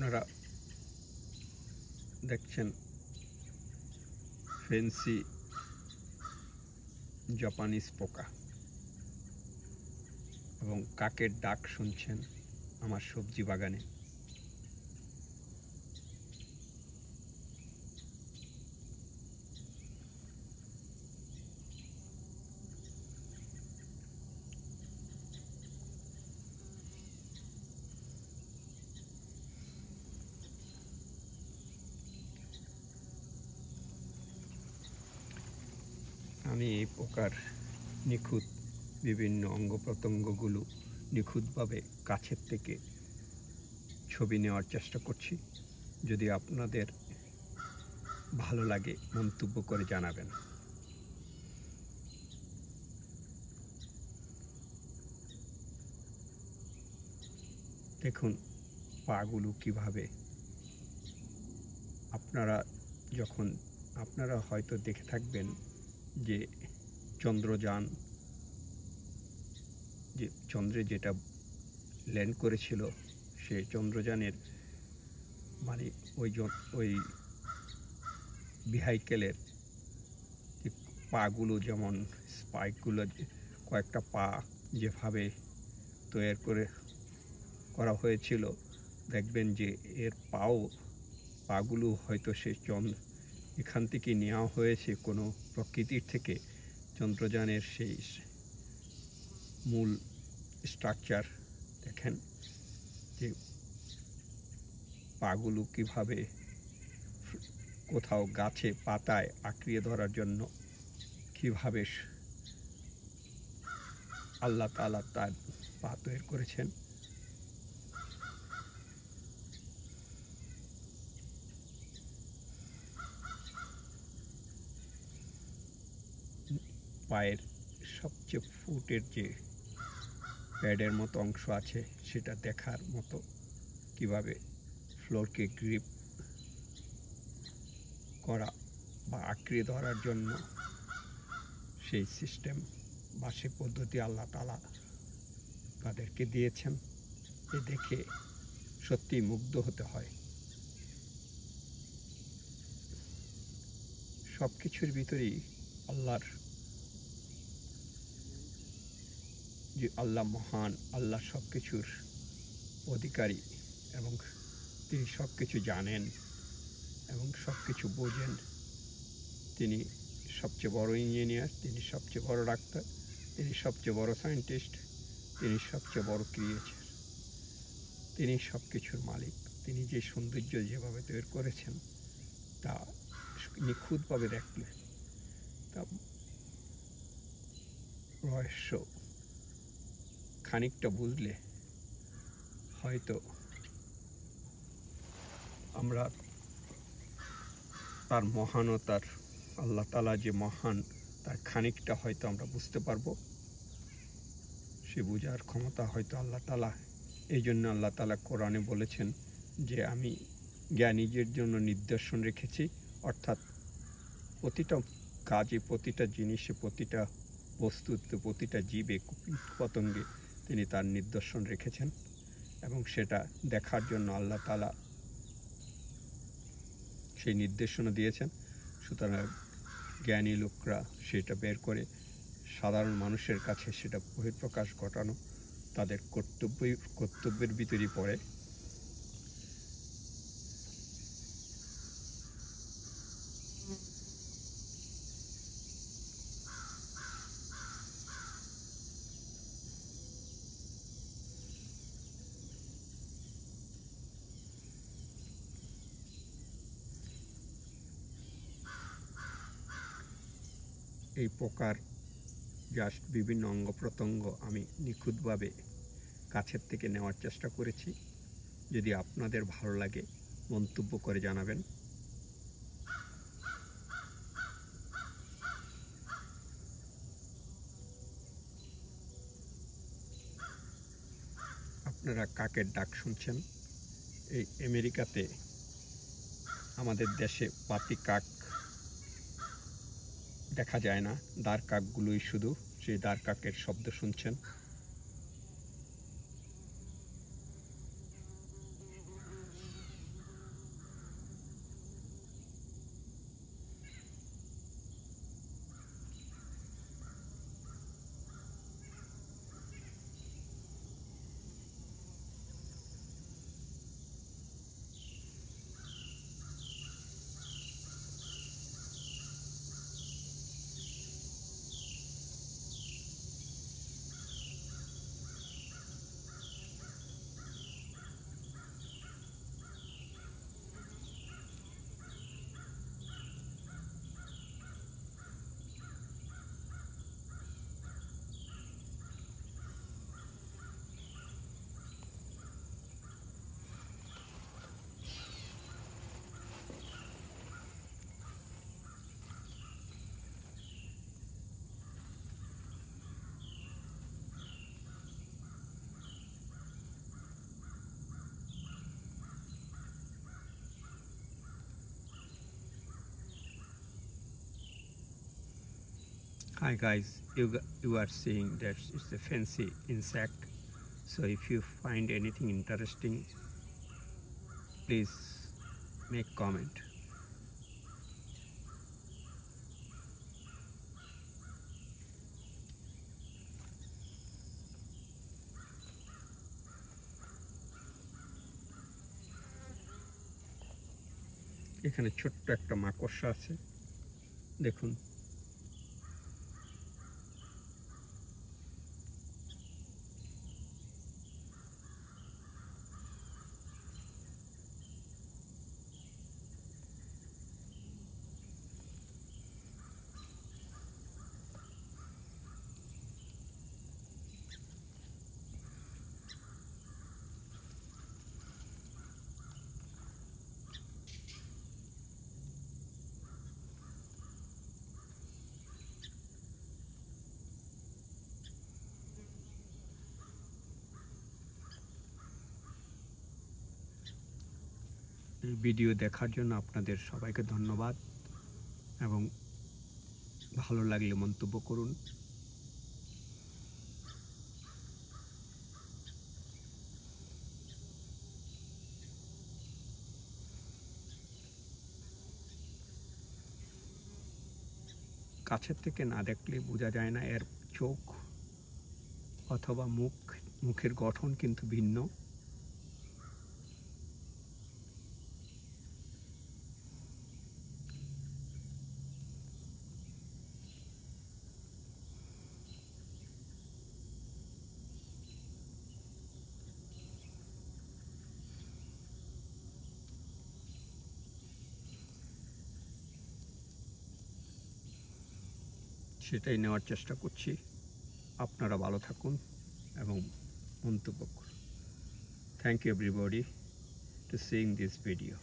আপনারা দেখছেন fancy Japanese পোকা এবং কাকের ডাক শুনছেন আমার সবজি বাগানে। আমি এই পোকার নিখুঁত বিভিন্ন অঙ্গ প্রত্যঙ্গগুলো নিখুঁতভাবে কাছের থেকে ছবি নেওয়ার চেষ্টা করছি। যদি আপনাদের ভালো লাগে মন্তব্য করে জানাবেন। দেখুন পাগুলো কিভাবে, আপনারা হয়তো দেখে থাকবেন যে চন্দ্রযান যে চন্দ্রে যেটা ল্যান্ড করেছিল, সেই চন্দ্রযানের মানে ওই ভেহিকেলের পাগুলো, যেমন স্পাইকগুলো, কয়েকটা পা যেভাবে তৈরি করা হয়েছিল, দেখবেন যে এর পাগুলো হয়তো সে এখান থেকে নেওয়া হয়েছে কোনো প্রকৃতির থেকে। চন্দ্রযানের সেই মূল স্ট্রাকচার দেখেন যে পাগুলো কিভাবে কোথাও গাছে পাতায় আঁকড়িয়ে ধরার জন্য কিভাবে আল্লাহ তাআলা তার পা তৈরি করেছেন। পায়ের সবচেয়ে ফুটের যে প্যাডের মতো অংশ আছে সেটা দেখার মতো, কিভাবে ফ্লোরকে গ্রিপ করা বা আঁকড়িয়ে ধরার জন্য সেই সিস্টেম বা সেই পদ্ধতি আল্লাহ তাআলা তাদেরকে দিয়েছেন। এ দেখে সত্যি মুগ্ধ হতে হয়। সব কিছুর ভিতরেই আল্লাহ মহান, আল্লাহ সব কিছুর অধিকারী এবং তিনি সব কিছু জানেন এবং সব কিছু বোঝেন। তিনি সবচেয়ে বড় ইঞ্জিনিয়ার, তিনি সবচেয়ে বড় ডাক্তার, তিনি সবচেয়ে বড় সায়েন্টিস্ট, তিনি সবচেয়ে বড় ক্রিয়েচার, তিনি সব কিছুর মালিক। তিনি যে সৌন্দর্য যেভাবে তৈরি করেছেন তা নিখুঁতভাবে দেখলে তা রহস্য খানিকটা বুঝলে হয়তো আমরা তার মহানতার, আল্লাহ তাআলা যে মহান, তার খানিকটা হয়তো আমরা বুঝতে পারবো। সে বোঝার ক্ষমতা হয়তো আল্লাহ তাআলা, এই জন্য আল্লাহ তাআলা কোরআনে বলেছেন যে আমি জ্ঞানীদের জন্য নিদর্শন রেখেছি, অর্থাৎ প্রতিটা কাজে, প্রতিটা জিনিসে, প্রতিটা বস্তুতে, প্রতিটা জীবে, পতঙ্গে তিনি তার নিদর্শন রেখেছেন এবং সেটা দেখার জন্য আল্লাহ তাআলা সেই নির্দেশনা দিয়েছেন। সুতরাং জ্ঞানী লোকরা সেটা বের করে সাধারণ মানুষের কাছে সেটা বহিঃপ্রকাশ ঘটানো তাদের কর্তব্যের ভিতরেই পড়ে। এই পোকার জাস্ট বিভিন্ন অঙ্গ প্রত্যঙ্গ আমি নিখুঁতভাবে কাছের থেকে নেওয়ার চেষ্টা করেছি। যদি আপনাদের ভালো লাগে মন্তব্য করে জানাবেন। আপনারা কাকের ডাক শুনছেন। এই আমেরিকাতে, আমাদের দেশে পাতি কাক দেখা যায় না, দাঁড় কাকগুলোই শুধু, সেই দাঁড় কাকের শব্দ শুনছেন। Hi guys, you are seeing that it's a fancy insect. So if you find anything interesting, please make comment. এখানে ছোট্ট একটা মাকড়সা আছে, দেখুন। এই ভিডিও দেখার জন্য আপনাদের সবাইকে ধন্যবাদ এবং ভালো লাগলে মন্তব্য করুন। কাছের থেকে না দেখলে বোঝা যায় না এর চোখ অথবা মুখের গঠন কিন্তু ভিন্ন। সেটাই নেওয়ার চেষ্টা করছি। আপনারা ভালো থাকুন এবং মন্তব্য করুন। Thank you everybody to seeing this video.